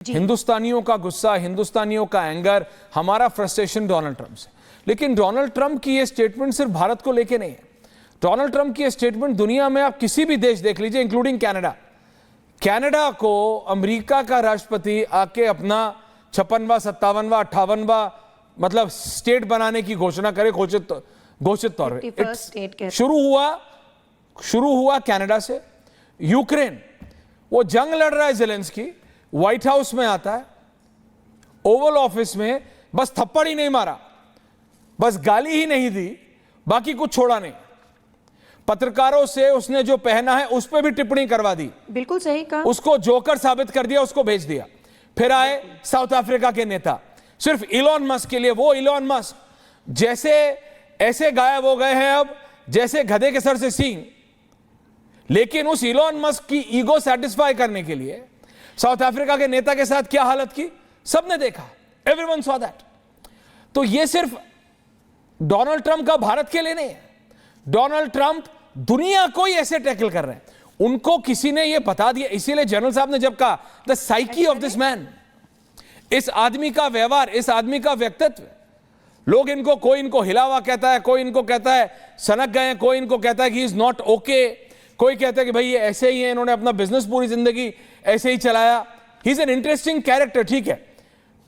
हिंदुस्तानियों का गुस्सा, हिंदुस्तानियों का एंगर, हमारा फ्रस्ट्रेशन डोनाल्ड ट्रंप से। लेकिन डोनाल्ड ट्रंप की ये स्टेटमेंट सिर्फ भारत को लेके नहीं है। डोनाल्ड ट्रंप की ये स्टेटमेंट दुनिया में आप किसी भी देश देख लीजिए, इंक्लूडिंग कनाडा। कनाडा को अमेरिका का राष्ट्रपति आके अपना 56वां, 57वां, 58वां मतलब स्टेट बनाने की घोषणा करे, घोषित तौर पे। शुरू हुआ कनाडा से। यूक्रेन, वो जंग लड़ रहा है ज़ेलेंस्की, व्हाइट हाउस में आता है, ओवल ऑफिस में बस थप्पड़ ही नहीं मारा, बस गाली ही नहीं दी, बाकी कुछ छोड़ा नहीं। पत्रकारों से उसने जो पहना है उस पर भी टिप्पणी करवा दी, बिल्कुल सही कहा, उसको जोकर साबित कर दिया, उसको भेज दिया। फिर आए साउथ अफ्रीका के नेता, सिर्फ इलॉन मस्क के लिए। वो इलॉन मस्क जैसे ऐसे गायब हो गए हैं अब जैसे गधे के सर से सींग। लेकिन उस इलॉन मस्क की ईगो सेटिस्फाई करने के लिए साउथ अफ्रीका के नेता के साथ क्या हालत की सबने देखा, एवरीवन सॉ दैट। तो ये सिर्फ डोनाल्ड ट्रंप का भारत के लिए नहीं है, डोनाल्ड ट्रंप दुनिया को ही ऐसे टैकल कर रहे हैं। उनको किसी ने ये बता दिया, इसीलिए जनरल साहब ने जब कहा the psyche of this man, इस आदमी का व्यवहार, इस आदमी का व्यक्तित्व, लोग इनको, कोई इनको हिला हुआ कहता है, कोई इनको कहता है सनक गए, कोई इनको कहता है कि इज नॉट ओके, कोई कहता है कि भाई ये ऐसे ही है, इन्होंने अपना बिजनेस पूरी जिंदगी ऐसे ही चलाया। He is an interesting character, ठीक है।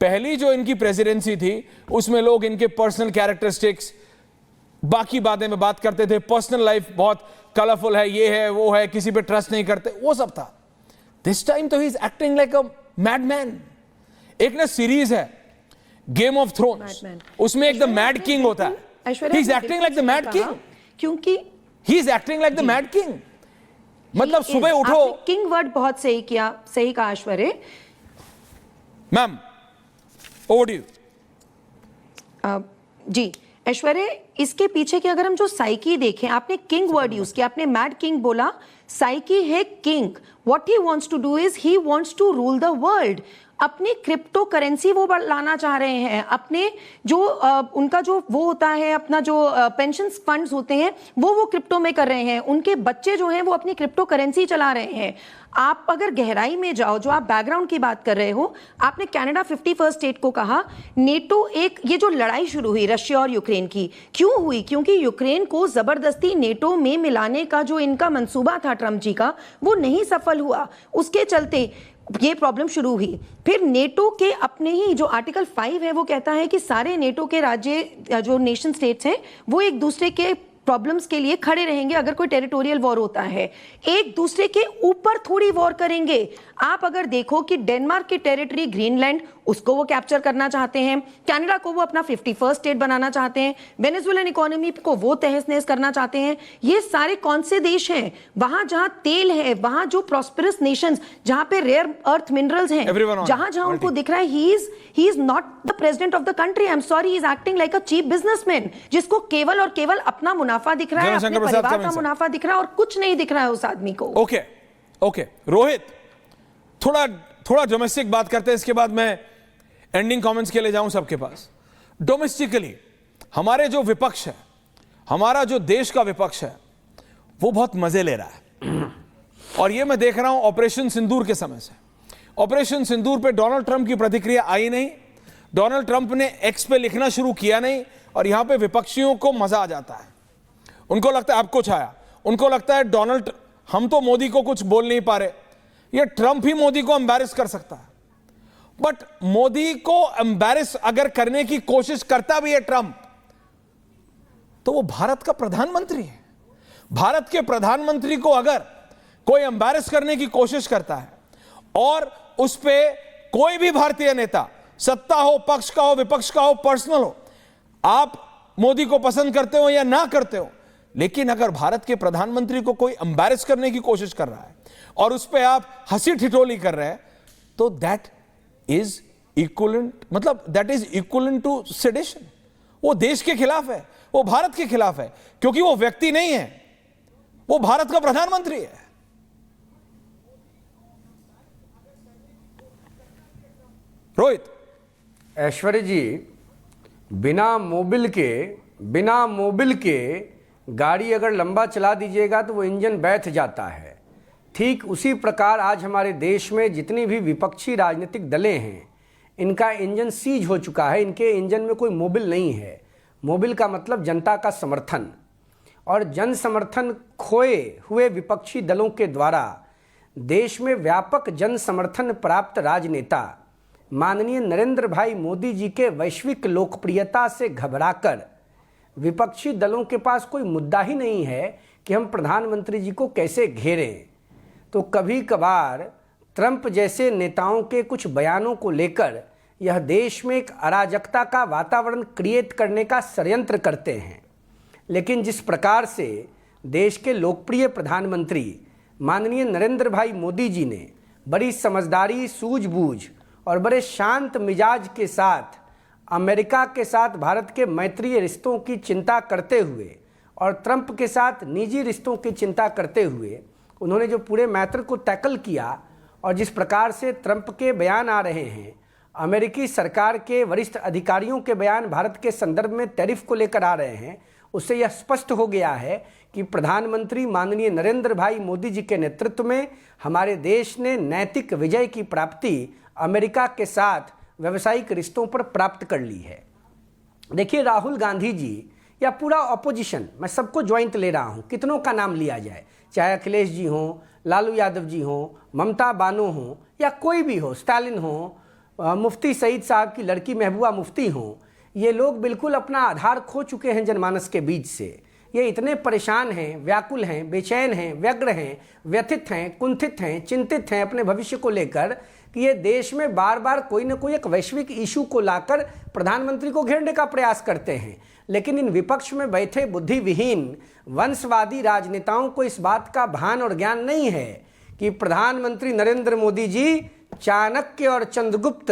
पहली जो इनकी प्रेसिडेंसी थी उसमें लोग इनके पर्सनल कैरेक्टरिस्टिक्स, बाकी बातें में बात करते थे, पर्सनल लाइफ बहुत कलरफुल है, ये है वो है, किसी पे ट्रस्ट नहीं करते, वो सब था। दिस टाइम तो he is acting like a madman. एक ना सीरीज है गेम ऑफ थ्रोन्स, उसमें एक द मैड किंग होता है, he is acting like the mad king, क्योंकि he is acting like the mad king. मतलब सुबह उठो, किंग वर्ड बहुत सही किया, सही कहा Aishwarya. Ma'am over to you. जी ऐश्वर्य, इसके पीछे की अगर हम जो साइकी देखें, आपने किंग वर्ड यूज किया, आपने मैड किंग बोला, साइकी है king. What he wants to do is he wants to rule the world. अपनी क्रिप्टो करेंसी वो लाना चाह रहे हैं, अपने जो उनका जो वो होता है, अपना जो पेंशन फंड्स होते हैं वो क्रिप्टो में कर रहे हैं। उनके बच्चे जो हैं वो अपनी क्रिप्टो करेंसी चला रहे हैं। आप अगर गहराई में जाओ, जो आप बैकग्राउंड की बात कर रहे हो, आपने कनाडा 51st स्टेट को कहा। नेटो, एक ये जो लड़ाई शुरू हुई रशिया और यूक्रेन की, क्यों हुई? क्योंकि यूक्रेन को जबरदस्ती नेटो में मिलाने का जो इनका मंसूबा था ट्रंप जी का, वो नहीं सफल हुआ। उसके चलते ये प्रॉब्लम शुरू हुई। फिर नेटो के अपने ही जो आर्टिकल 5 है वो कहता है कि सारे नेटो के राज्य, जो नेशन स्टेट्स हैं, वो एक दूसरे के प्रॉब्लम्स के लिए खड़े रहेंगे अगर कोई टेरिटोरियल वॉर होता है, एक दूसरे के ऊपर थोड़ी वॉर करेंगे। आप अगर देखो कि डेनमार्क की टेरिटरी ग्रीनलैंड, उसको वो कैप्चर करना चाहते हैं, कनाडा को वो अपना 51st स्टेट बनाना चाहते हैं, वेनेजुएलन इकोनॉमी को वो तहस नहस करना चाहते हैं। ये सारे कौन से देश हैं? वहां जहां तेल है, वहां जो प्रॉस्पेरस नेशंस, जहां पे रेयर अर्थ मिनरल्स हैं, जहां जहां उनको दिख रहा है he is not the president of the country. I am sorry, he is acting like a cheap businessman, जिसको केवल और केवल अपना मुनाफा दिख रहा है, अपने परिवार का मुनाफा दिख रहा है, और कुछ नहीं दिख रहा है उस आदमी को। ओके रोहित, थोड़ा डोमेस्टिक बात करते हैं, इसके बाद मैं एंडिंग कमेंट्स के लिए जाऊं सबके पास। डोमेस्टिकली हमारे जो विपक्ष है, हमारा जो देश का विपक्ष है, वो बहुत मजे ले रहा है। और ये मैं देख रहा हूं ऑपरेशन सिंदूर के समय से। ऑपरेशन सिंदूर पे डोनाल्ड ट्रंप की प्रतिक्रिया आई नहीं, डोनाल्ड ट्रंप ने एक्स पे लिखना शुरू किया नहीं, और यहां पे विपक्षियों को मजा आ जाता है। उनको लगता है अब कुछ आया, उनको लगता है डोनाल्ड, हम तो मोदी को कुछ बोल नहीं पा रहे, ये ट्रंप ही मोदी को एम्बैरेस कर सकता है। बट मोदी को एम्बैरेस अगर करने की कोशिश करता भी है ट्रंप, तो वो भारत का प्रधानमंत्री है। भारत के प्रधानमंत्री को अगर कोई एम्बैरेस करने की कोशिश करता है और उस पे कोई भी भारतीय नेता, सत्ता हो, पक्ष का हो, विपक्ष का हो, पर्सनल हो, आप मोदी को पसंद करते हो या ना करते हो, लेकिन अगर भारत के प्रधानमंत्री को कोई एम्बैरेस करने की कोशिश कर रहा है और उस पे आप हंसी ठिठोली कर रहे हैं, तो दैट इज इक्विवेलेंट, मतलब that is equivalent to sedition. वो देश के खिलाफ है, वो भारत के खिलाफ है, क्योंकि वो व्यक्ति नहीं है, वो भारत का प्रधानमंत्री है। रोहित। ऐश्वर्य जी, बिना मोबिल के गाड़ी अगर लंबा चला दीजिएगा तो वो इंजन बैठ जाता है। ठीक उसी प्रकार आज हमारे देश में जितनी भी विपक्षी राजनीतिक दलें हैं, इनका इंजन सीज हो चुका है। इनके इंजन में कोई मोबिल नहीं है। मोबिल का मतलब जनता का समर्थन, और जन समर्थन खोए हुए विपक्षी दलों के द्वारा देश में व्यापक जन समर्थन प्राप्त राजनेता माननीय नरेंद्र भाई मोदी जी के वैश्विक लोकप्रियता से घबराकर विपक्षी दलों के पास कोई मुद्दा ही नहीं है कि हम प्रधानमंत्री जी को कैसे घेरें। तो कभी कभार ट्रंप जैसे नेताओं के कुछ बयानों को लेकर यह देश में एक अराजकता का वातावरण क्रिएट करने का षड्यंत्र करते हैं। लेकिन जिस प्रकार से देश के लोकप्रिय प्रधानमंत्री माननीय नरेंद्र भाई मोदी जी ने बड़ी समझदारी, सूझबूझ और बड़े शांत मिजाज के साथ अमेरिका के साथ भारत के मैत्रीय रिश्तों की चिंता करते हुए और ट्रंप के साथ निजी रिश्तों की चिंता करते हुए उन्होंने जो पूरे मैटर को टैकल किया, और जिस प्रकार से ट्रंप के बयान आ रहे हैं, अमेरिकी सरकार के वरिष्ठ अधिकारियों के बयान भारत के संदर्भ में टैरिफ को लेकर आ रहे हैं, उससे यह स्पष्ट हो गया है कि प्रधानमंत्री माननीय नरेंद्र भाई मोदी जी के नेतृत्व में हमारे देश ने नैतिक विजय की प्राप्ति अमेरिका के साथ व्यावसायिक रिश्तों पर प्राप्त कर ली है। देखिए, राहुल गांधी जी या पूरा ऑपोजिशन, मैं सबको ज्वाइंट ले रहा हूँ, कितनों का नाम लिया जाए, चाहे अखिलेश जी हों, लालू यादव जी हों, ममता बानो हों, या कोई भी हो, स्टालिन हो, मुफ्ती सईद साहब की लड़की महबूबा मुफ्ती हों, ये लोग बिल्कुल अपना आधार खो चुके हैं जनमानस के बीच से। ये इतने परेशान हैं, व्याकुल हैं, बेचैन हैं, व्यग्र हैं, व्यथित हैं, कुंठित हैं, चिंतित हैं अपने भविष्य को लेकर कि ये देश में बार बार कोई न कोई एक वैश्विक इशू को लाकर प्रधानमंत्री को घेरने का प्रयास करते हैं। लेकिन इन विपक्ष में बैठे बुद्धिविहीन वंशवादी राजनेताओं को इस बात का भान और ज्ञान नहीं है कि प्रधानमंत्री नरेंद्र मोदी जी चाणक्य और चंद्रगुप्त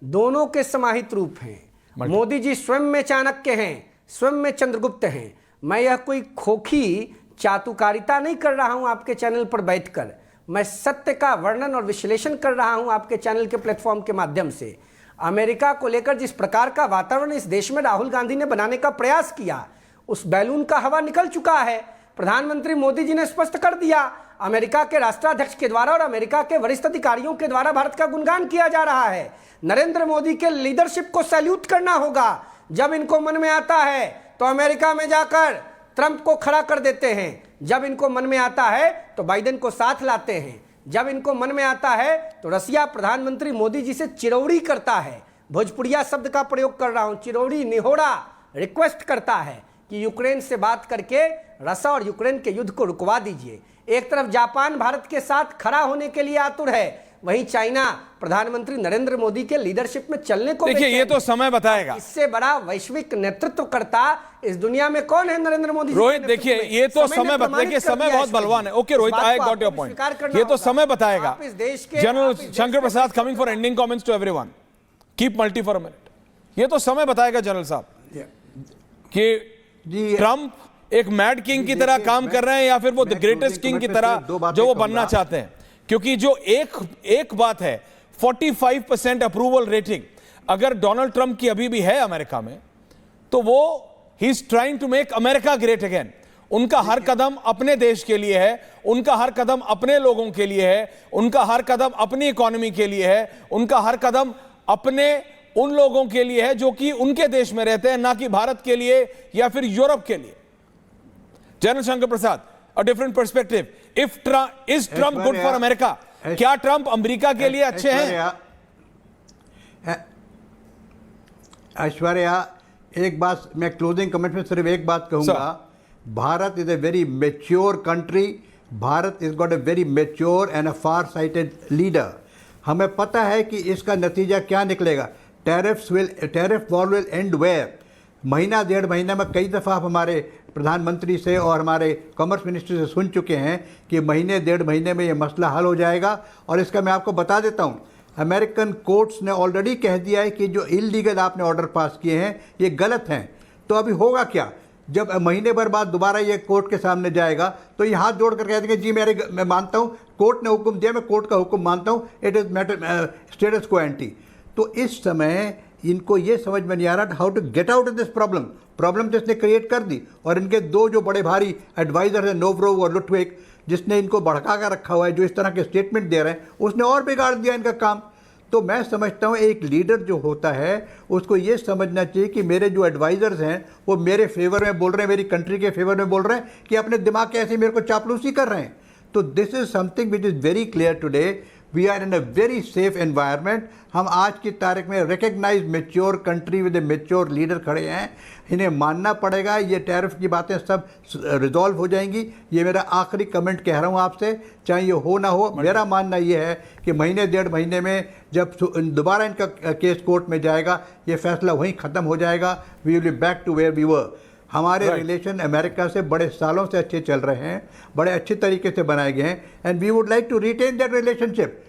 दोनों के समाहित रूप हैं। मोदी जी स्वयं में चाणक्य हैं, स्वयं में चंद्रगुप्त हैं। मैं यह कोई खोखी चातुकारिता नहीं कर रहा हूं आपके चैनल पर बैठकर, मैं सत्य का वर्णन और विश्लेषण कर रहा हूं आपके चैनल के प्लेटफॉर्म के माध्यम से। अमेरिका को लेकर जिस प्रकार का वातावरण इस देश में राहुल गांधी ने बनाने का प्रयास किया, उस बैलून का हवा निकल चुका है। प्रधानमंत्री मोदी जी ने स्पष्ट कर दिया, अमेरिका के राष्ट्राध्यक्ष के द्वारा और अमेरिका के वरिष्ठ अधिकारियों के द्वारा भारत का गुणगान किया जा रहा है। नरेंद्र मोदी के लीडरशिप को सैल्यूट करना होगा। जब इनको मन में आता है तो अमेरिका में जाकर ट्रंप को खड़ा कर देते हैं, जब इनको मन में आता है तो बाइडेन को साथ लाते हैं, जब इनको मन में आता है तो रसिया प्रधानमंत्री मोदी जी से चिरौड़ी करता है। भोजपुरिया शब्द का प्रयोग कर रहा हूं, चिरौड़ी, निहोरा, रिक्वेस्ट करता है कि यूक्रेन से बात करके रसिया और यूक्रेन के युद्ध को रुकवा दीजिए। एक तरफ जापान भारत के साथ खड़ा होने के लिए आतुर है, वहीं चाइना प्रधानमंत्री नरेंद्र मोदी के लीडरशिप में चलने को देखिए, ये तो समय बताएगा। इससे बड़ा वैश्विक नेतृत्वकर्ता इस दुनिया में कौन है? नरेंद्र मोदी। रोहित, देखिए, ये तो समय देखिए, समय बहुत बलवान है। Okay Rohit, I got your point. ये तो समय बताएगा। General Shankar Prasad coming for ending comments to everyone, keep multi for a minute. ये तो समय बताएगा जनरल साहब कि ट्रंप एक मैड किंग की तरह काम कर रहे हैं या फिर वो द ग्रेटेस्ट किंग की तरह जो वो बनना चाहते हैं। क्योंकि जो एक बात है, 45% अप्रूवल रेटिंग अगर डोनाल्ड ट्रंप की अभी भी है अमेरिका में, तो वो he is trying to make America great again. उनका हर कदम अपने देश के लिए है, उनका हर कदम अपने लोगों के लिए है, उनका हर कदम अपनी इकोनॉमी के लिए है, उनका हर कदम अपने उन लोगों के लिए है जो कि उनके देश में रहते हैं, ना कि भारत के लिए या फिर यूरोप के लिए। General Shankar Prasad, a different perspective. If is Trump good for America? क्या ट्रंप अमेरिका के लिए अच्छे हैं? ऐश्वर्या, एक बात मैं क्लोजिंग कमेंट में सिर्फ एक बात कहूंगा, Bharat is a very mature country, Bharat is got a very mature and a far sighted leader. हमें पता है कि इसका नतीजा क्या निकलेगा। Tariff war will end where. महीना डेढ़ महीना में कई दफ़ा आप हमारे प्रधानमंत्री से और हमारे कॉमर्स मिनिस्टर से सुन चुके हैं कि महीने डेढ़ महीने में ये मसला हल हो जाएगा। और इसका मैं आपको बता देता हूँ, अमेरिकन कोर्ट्स ने ऑलरेडी कह दिया है कि जो इलीगल आपने ऑर्डर पास किए हैं ये गलत हैं। तो अभी होगा क्या, जब महीने भर बाद दोबारा ये कोर्ट के सामने जाएगा तो ये हाथ जोड़ कर कह देंगे जी मैं मानता हूँ, कोर्ट ने हुक्म दिया, मैं कोर्ट का हुक्म मानता हूँ, it is matter status quo anti. तो इस समय इनको ये समझ में नहीं आ रहा how to get out of this problem तो इसने क्रिएट कर दी। और इनके दो जो बड़े भारी एडवाइजर हैं, नोवरोव और लुटविक, जिसने इनको भड़का कर रखा हुआ है, जो इस तरह के स्टेटमेंट दे रहे हैं, उसने और बिगाड़ दिया इनका काम। तो मैं समझता हूँ एक लीडर जो होता है उसको ये समझना चाहिए कि मेरे जो एडवाइज़र्स हैं वो मेरे फेवर में बोल रहे हैं, मेरी कंट्री के फेवर में बोल रहे हैं कि अपने दिमाग के ऐसे मेरे को चापलूसी कर रहे हैं। तो this is something which is very clear today, we are in a very safe environment. हम आज की तारीख में recognise mature country with a mature leader खड़े हैं, इन्हें मानना पड़ेगा। ये टैरिफ की बातें सब रिजॉल्व हो जाएंगी। ये मेरा आखिरी कमेंट कह रहा हूँ आपसे, चाहे ये हो ना हो। मेरा मानना ये है कि महीने डेढ़ महीने में जब दोबारा इनका केस कोर्ट में जाएगा, ये फैसला वहीं ख़त्म हो जाएगा। We will be back to where we were. हमारे रिलेशन अमेरिका से बड़े सालों से अच्छे चल रहे हैं, बड़े अच्छे तरीके से बनाए गए हैं, and we would like to retain that relationship.